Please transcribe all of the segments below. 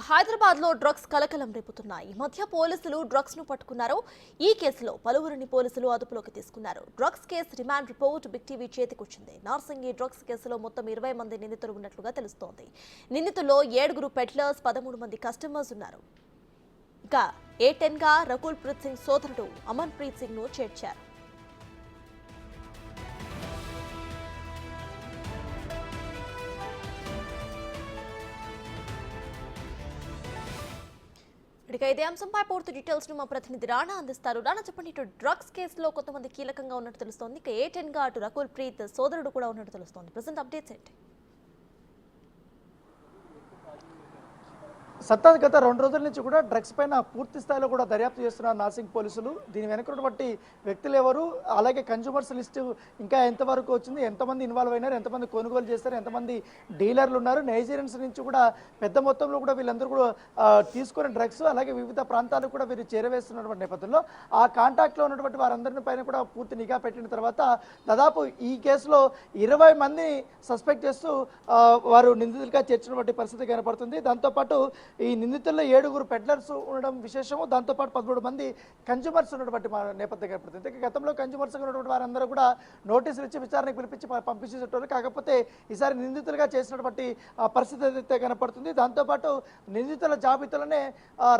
హైదరాబాద్ లో డ్రగ్స్ కలకలం రేపుతున్నాయి. ఈ మధ్య పోలీసులు డ్రగ్స్ ను పట్టుకున్నారు. ఈ కేసులో పలువురిని పోలీసులు అదుపులోకి తీసుకున్నారు. Drugs case remand report big TV చేతికొచ్చింది. నార్సింగి డ్రగ్స్ కేసులో మొత్తం 20 మంది నిందితులు ఉన్నట్లుగా తెలుస్తోంది. నిందితుల్లో 7 పెడ్లర్స్, 13 మంది కస్టమర్స్ ఉన్నారు. ఇంకా A10 గా రకుల్ ప్రీత్ సింగ్ సోదరుడు అమన్ ప్రీత్ సింగ్ ను చేర్చారు. ఇదే అంశంపై పూర్తి డీటెయిల్స్ ను మా ప్రతినిధి రాణా అందిస్తారు. రాణా, చెప్పండి. ఇటు డ్రగ్స్ కేసులో కొంతమంది కీలకంగా ఉన్నట్టు తెలుస్తోంది. ఇక A10 గా అటు రకుల్ ప్రీత్ సోదరుడు కూడా ఉన్నట్టు తెలుస్తోంది. ప్రెసెంట్ అప్డేట్స్ ఏంటి? సత్తాజ్ గత 2 రోజుల నుంచి కూడా డ్రగ్స్ పైన పూర్తి స్థాయిలో కూడా దర్యాప్తు చేస్తున్నారు నార్సింగ్ పోలీసులు. దీని వెనుకున్నటువంటి వ్యక్తులు ఎవరు, అలాగే కన్జ్యూమర్స్ లిస్టు ఇంకా ఎంతవరకు వచ్చింది, ఎంతమంది ఇన్వాల్వ్ అయినారు, ఎంతమంది కొనుగోలు చేస్తారు, ఎంతమంది డీలర్లు ఉన్నారు, నైజీరియన్స్ నుంచి కూడా పెద్ద మొత్తంలో కూడా వీళ్ళందరూ కూడా తీసుకునే డ్రగ్స్ అలాగే వివిధ ప్రాంతాలకు కూడా వీరు చేరవేస్తున్నటువంటి నేపథ్యంలో ఆ కాంటాక్ట్లో ఉన్నటువంటి వారందరిని పైన కూడా పూర్తి నిఘా పెట్టిన తర్వాత దాదాపు ఈ కేసులో 20 మంది సస్పెక్ట్ చేస్తూ వారు నిందితులుగా చేర్చినటువంటి పరిస్థితి కనపడుతుంది. దాంతోపాటు ఈ నిందితుల్లో 7 పెడ్లర్స్ ఉండడం విశేషము. దాంతోపాటు 13 మంది కన్జ్యూమర్స్ ఉన్నటువంటి నేపథ్యం కనపడుతుంది. గతంలో కన్జ్యూమర్స్ ఉన్నటువంటి వారందరూ కూడా నోటీసులు ఇచ్చి విచారణకు పిలిపించి పంపించేటోళ్ళు. కాకపోతే ఈసారి నిందితులుగా చేసినటువంటి పరిస్థితి అయితే కనపడుతుంది. దాంతోపాటు నిందితుల జాబితాలోనే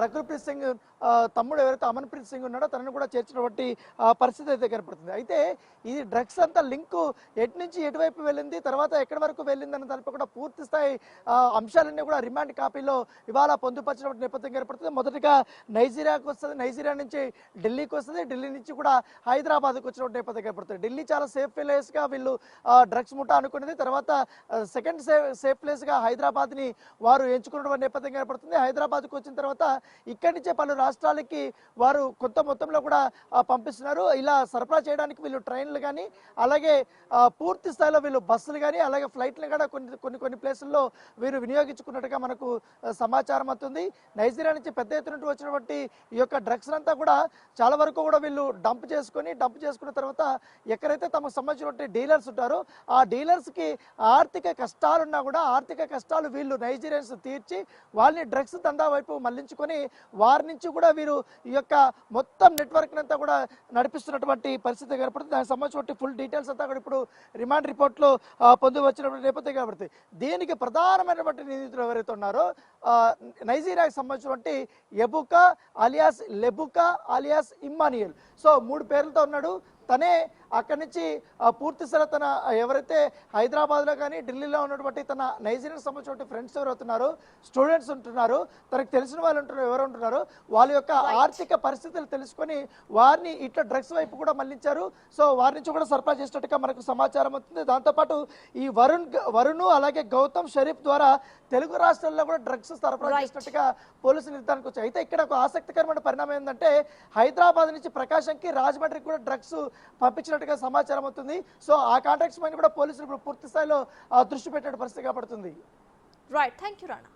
రకుల్ ప్రీత్ సింగ్ తమ్ముడు ఎవరైతే అమన్ ప్రీత్ సింగ్ ఉన్నాడో తనను కూడా చేర్చినటువంటి పరిస్థితి అయితే కనపడుతుంది. అయితే ఈ డ్రగ్స్ అంతా లింకు ఎటు నుంచి ఎటువైపు వెళ్ళింది, తర్వాత ఎక్కడి వరకు వెళ్ళింది అన్న దానిపై కూడా పూర్తి స్థాయి అంశాలన్నీ కూడా రిమాండ్ కాపీలో ఇవాళ పొందుపరిచినటువంటి నేపథ్యం ఏర్పడుతుంది. మొదటిగా నైజీరియాకు వస్తుంది, నైజీరియా నుంచి ఢిల్లీకి వస్తుంది, ఢిల్లీ నుంచి కూడా హైదరాబాద్కు వచ్చినటువంటి నేపథ్యం ఏర్పడుతుంది. ఢిల్లీ చాలా సేఫ్ ప్లేస్గా వీళ్ళు డ్రగ్స్ ముఠా అనుకునేది. తర్వాత సెకండ్ సేఫ్ ప్లేస్గా హైదరాబాద్ని వారు ఎంచుకున్నటువంటి నేపథ్యం ఏర్పడుతుంది. హైదరాబాద్కు వచ్చిన తర్వాత ఇక్కడి నుంచే పలు రాష్ట్రాలకి వారు కొంత మొత్తంలో కూడా పంపిస్తున్నారు. ఇలా సరఫరా చేయడానికి వీళ్ళు ట్రైన్లు కానీ అలాగే పూర్తి స్థాయిలో వీళ్ళు బస్సులు కానీ అలాగే ఫ్లైట్లు కూడా కొన్ని ప్లేసుల్లో వీరు వినియోగించుకున్నట్టుగా మనకు సమాచారం అవుతుంది. నైజీరియా నుంచి పెద్ద ఎత్తున వచ్చినటువంటి ఈ యొక్క డ్రగ్స్ అంతా కూడా చాలా వరకు కూడా వీళ్ళు డంప్ చేసుకున్న తర్వాత ఎక్కడైతే తమకు సంబంధించినటువంటి డీలర్స్ ఉంటారో ఆ డీలర్స్కి ఆర్థిక కష్టాలున్నా కూడా ఆర్థిక కష్టాలు వీళ్ళు నైజీరియన్స్ తీర్చి వాళ్ళని డ్రగ్స్ దందా వైపు మళ్లించుకొని వారి నుంచి కూడా వీరు ఈ యొక్క మొత్తం నెట్వర్క్ అంతా కూడా నడిపిస్తున్నటువంటి పరిస్థితి కనపడుతుంది. దానికి సంబంధించిన ఫుల్ డీటెయిల్స్ అంతా కూడా ఇప్పుడు రిమాండ్ రిపోర్ట్లో పొందు వచ్చినటువంటి నేపథ్యం కనబడుతుంది. దీనికి ప్రధానమైనటువంటి నిందితులు ఎవరైతే ఉన్నారో నైజీరియాకి సంబంధించినటువంటి Ebuka alias లెబుకా alias Emmanuel. So 3 పేర్లతో ఉన్నాడు. తనే అక్కడి నుంచి పూర్తి స్థాయి తన ఎవరైతే హైదరాబాద్లో కానీ ఢిల్లీలో ఉన్నటువంటి తన నైజీరియాకి సంబంధించిన ఫ్రెండ్స్ ఎవరవుతున్నారో స్టూడెంట్స్ ఉంటున్నారు, తనకు తెలిసిన వాళ్ళు ఎవరు ఉంటున్నారో వాళ్ళ యొక్క ఆర్థిక పరిస్థితులు తెలుసుకొని వారిని ఇట్లా డ్రగ్స్ వైపు కూడా మళ్లించారు. సో వారి నుంచి కూడా సరఫరా చేసినట్టుగా మనకు సమాచారం అవుతుంది. దాంతోపాటు ఈ వరుణ్ అలాగే గౌతమ్ షరీఫ్ ద్వారా తెలుగు రాష్ట్రాల్లో కూడా డ్రగ్స్ సరఫరా చేసినట్టుగా పోలీసులు నిర్ధారణకు వచ్చాయి. అయితే ఇక్కడ ఒక ఆసక్తికరమైన పరిణామం ఏంటంటే హైదరాబాద్ నుంచి ప్రకాశంకి రాజమండ్రికి కూడా డ్రగ్స్ పంపించినట్టుగా సమాచారం అవుతుంది. సో ఆ కాంటాక్ట్స్ పైన కూడా పోలీసులు పూర్తి స్థాయిలో దృష్టి పెట్టే పరిస్థితి కనపడుతుంది. Right, thank you Rana.